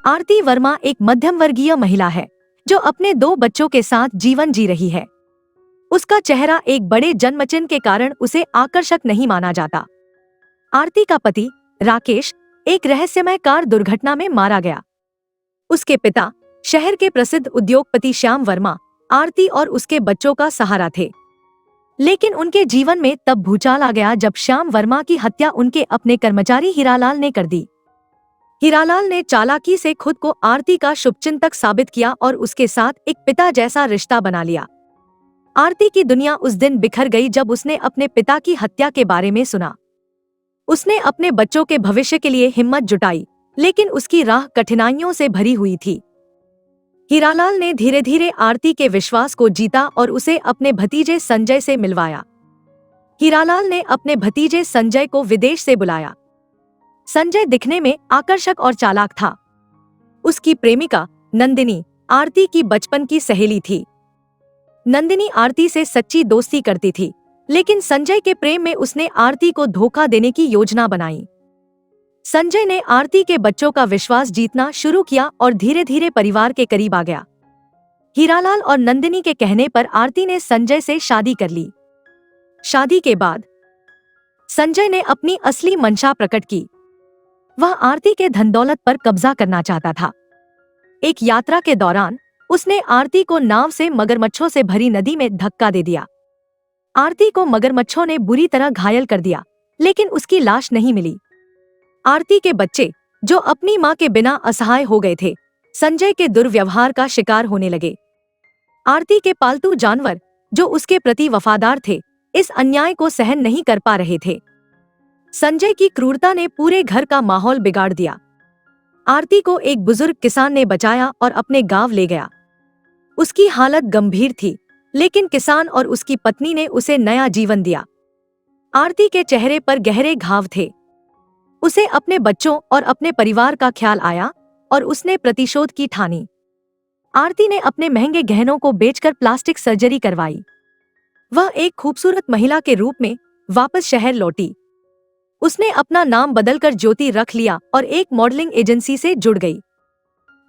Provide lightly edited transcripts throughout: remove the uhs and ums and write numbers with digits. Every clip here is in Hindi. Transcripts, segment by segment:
आरती वर्मा एक मध्यम वर्गीय महिला है जो अपने 2 बच्चों के साथ जीवन जी रही है। उसका चेहरा एक बड़े जन्मचिन्ह के कारण उसे आकर्षक नहीं माना जाता। आरती का पति राकेश एक रहस्यमय कार दुर्घटना में मारा गया। उसके पिता शहर के प्रसिद्ध उद्योगपति श्याम वर्मा आरती और उसके बच्चों का सहारा थे। लेकिन उनके जीवन में तब भूचाल आ गया जब श्याम वर्मा की हत्या उनके अपने कर्मचारी हीरालाल ने कर दी। हीरालाल ने चालाकी से खुद को आरती का शुभचिंतक साबित किया और उसके साथ एक पिता जैसा रिश्ता बना लिया। आरती की दुनिया उस दिन बिखर गई जब उसने अपने पिता की हत्या के बारे में सुना। उसने अपने बच्चों के भविष्य के लिए हिम्मत जुटाई, लेकिन उसकी राह कठिनाइयों से भरी हुई थी। हीरालाल ने धीरे धीरे आरती के विश्वास को जीता और उसे अपने भतीजे संजय से मिलवाया। हीरालाल ने अपने भतीजे संजय को विदेश से बुलाया। संजय दिखने में आकर्षक और चालाक था। उसकी प्रेमिका नंदिनी आरती की बचपन की सहेली थी। नंदिनी आरती से सच्ची दोस्ती करती थी, लेकिन संजय के प्रेम में उसने आरती को धोखा देने की योजना बनाई। संजय ने आरती के बच्चों का विश्वास जीतना शुरू किया और धीरे धीरे परिवार के करीब आ गया। हीरालाल और नंदिनी के कहने पर आरती ने संजय से शादी कर ली। शादी के बाद संजय ने अपनी असली मंशा प्रकट की। वह आरती के धन दौलत पर कब्जा करना चाहता था। एक यात्रा के दौरान उसने आरती को नाव से मगरमच्छों से भरी नदी में धक्का दे दिया। आरती को मगरमच्छों ने बुरी तरह घायल कर दिया, लेकिन उसकी लाश नहीं मिली। आरती के बच्चे, जो अपनी मां के बिना असहाय हो गए थे, संजय के दुर्व्यवहार का शिकार होने लगे। आरती के पालतू जानवर, जो उसके प्रति वफादार थे, इस अन्याय को सहन नहीं कर पा रहे थे। संजय की क्रूरता ने पूरे घर का माहौल बिगाड़ दिया। आरती को एक बुजुर्ग किसान ने बचाया और अपने गांव ले गया। उसकी हालत गंभीर थी, लेकिन किसान और उसकी पत्नी ने उसे नया जीवन दिया। आरती के चेहरे पर गहरे घाव थे। उसे अपने बच्चों और अपने परिवार का ख्याल आया और उसने प्रतिशोध की ठानी। आरती ने अपने महंगे गहनों को बेचकर प्लास्टिक सर्जरी करवाई। वह एक खूबसूरत महिला के रूप में वापस शहर लौटी। उसने अपना नाम बदलकर ज्योति रख लिया और एक मॉडलिंग एजेंसी से जुड़ गई।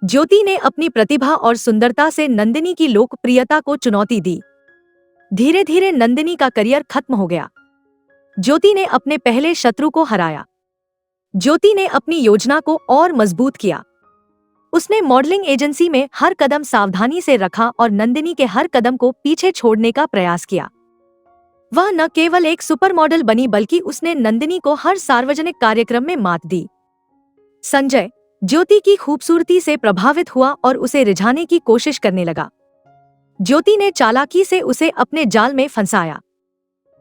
ज्योति ने अपनी प्रतिभा और सुंदरता से नंदिनी की लोकप्रियता को चुनौती दी। धीरे धीरे नंदिनी का करियर खत्म हो गया। ज्योति ने अपने पहले शत्रु को हराया। ज्योति ने अपनी योजना को और मजबूत किया। उसने मॉडलिंग एजेंसी में हर कदम सावधानी से रखा और नंदिनी के हर कदम को पीछे छोड़ने का प्रयास किया। वह न केवल एक सुपर मॉडल बनी, बल्कि उसने नंदिनी को हर सार्वजनिक कार्यक्रम में मात दी। संजय ज्योति की खूबसूरती से प्रभावित हुआ और उसे रिझाने की कोशिश करने लगा। ज्योति ने चालाकी से उसे अपने जाल में फंसाया।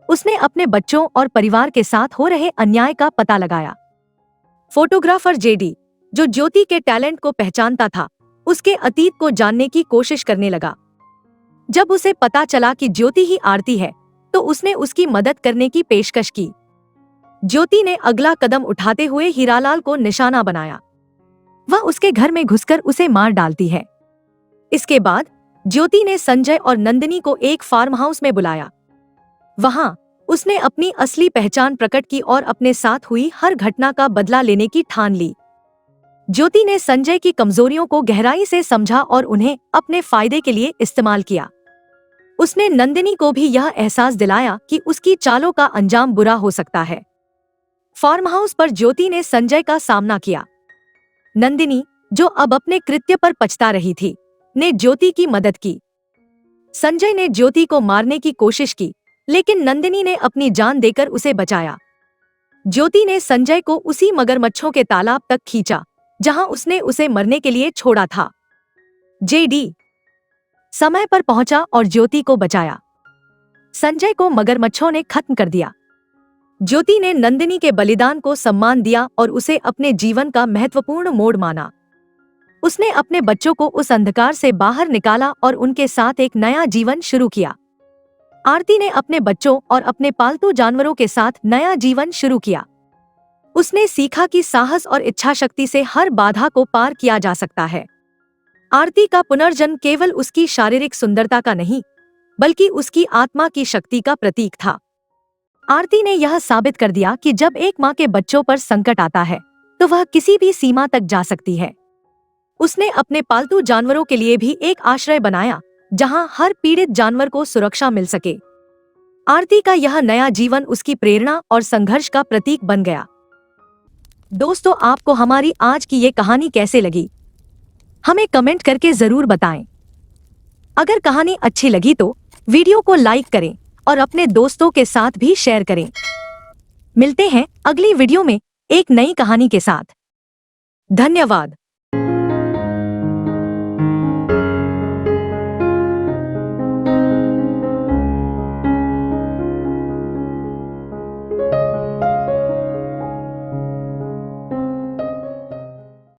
उसने अपने बच्चों और परिवार के साथ हो रहे अन्याय का पता लगाया। फोटोग्राफर जेडी, जो ज्योति के टैलेंट को पहचानता था, उसके अतीत को जानने की कोशिश करने लगा। जब उसे पता चला कि ज्योति ही आरती है, तो उसने उसकी मदद करने की पेशकश की। ज्योति ने अगला कदम उठाते हुए हीरालाल को निशाना बनाया। वह उसके घर में घुसकर उसे मार डालती है। इसके बाद ज्योति ने संजय और नंदिनी को एक फार्म हाउस में बुलाया। वहां उसने अपनी असली पहचान प्रकट की और अपने साथ हुई हर घटना का बदला लेने की ठान ली। ज्योति ने संजय की कमजोरियों को गहराई से समझा और उन्हें अपने फायदे के लिए इस्तेमाल किया। उसने नंदिनी को भी यह एहसास दिलाया कि उसकी चालों का अंजाम बुरा हो सकता है। फार्म हाउस पर ज्योति ने संजय का सामना किया। नंदिनी, जो अब अपने कृत्य पर पछता रही थी, ने ज्योति की मदद की। संजय ने ज्योति को मारने की कोशिश की, लेकिन नंदिनी ने अपनी जान देकर उसे बचाया। ज्योति ने संजय को उसी मगरमच्छों के तालाब तक खींचा जहां उसने उसे मरने के लिए छोड़ा था। जेडी समय पर पहुंचा और ज्योति को बचाया। संजय को मगरमच्छों ने खत्म कर दिया। ज्योति ने नंदिनी के बलिदान को सम्मान दिया और उसे अपने जीवन का महत्वपूर्ण मोड़ माना। उसने अपने बच्चों को उस अंधकार से बाहर निकाला और उनके साथ एक नया जीवन शुरू किया। आरती ने अपने बच्चों और अपने पालतू जानवरों के साथ नया जीवन शुरू किया। उसने सीखा कि साहस और इच्छाशक्ति से हर बाधा को पार किया जा सकता है। आरती का पुनर्जन्म केवल उसकी शारीरिक सुंदरता का नहीं, बल्कि उसकी आत्मा की शक्ति का प्रतीक था। आरती ने यह साबित कर दिया कि जब एक माँ के बच्चों पर संकट आता है, तो वह किसी भी सीमा तक जा सकती है। उसने अपने पालतू जानवरों के लिए भी एक आश्रय बनाया, जहां हर पीड़ित जानवर को सुरक्षा मिल सके। आरती का यह नया जीवन उसकी प्रेरणा और संघर्ष का प्रतीक बन गया। दोस्तों, आपको हमारी आज की ये कहानी कैसे लगी, हमें कमेंट करके जरूर बताएं। अगर कहानी अच्छी लगी तो वीडियो को लाइक करें और अपने दोस्तों के साथ भी शेयर करें। मिलते हैं अगली वीडियो में एक नई कहानी के साथ। धन्यवाद।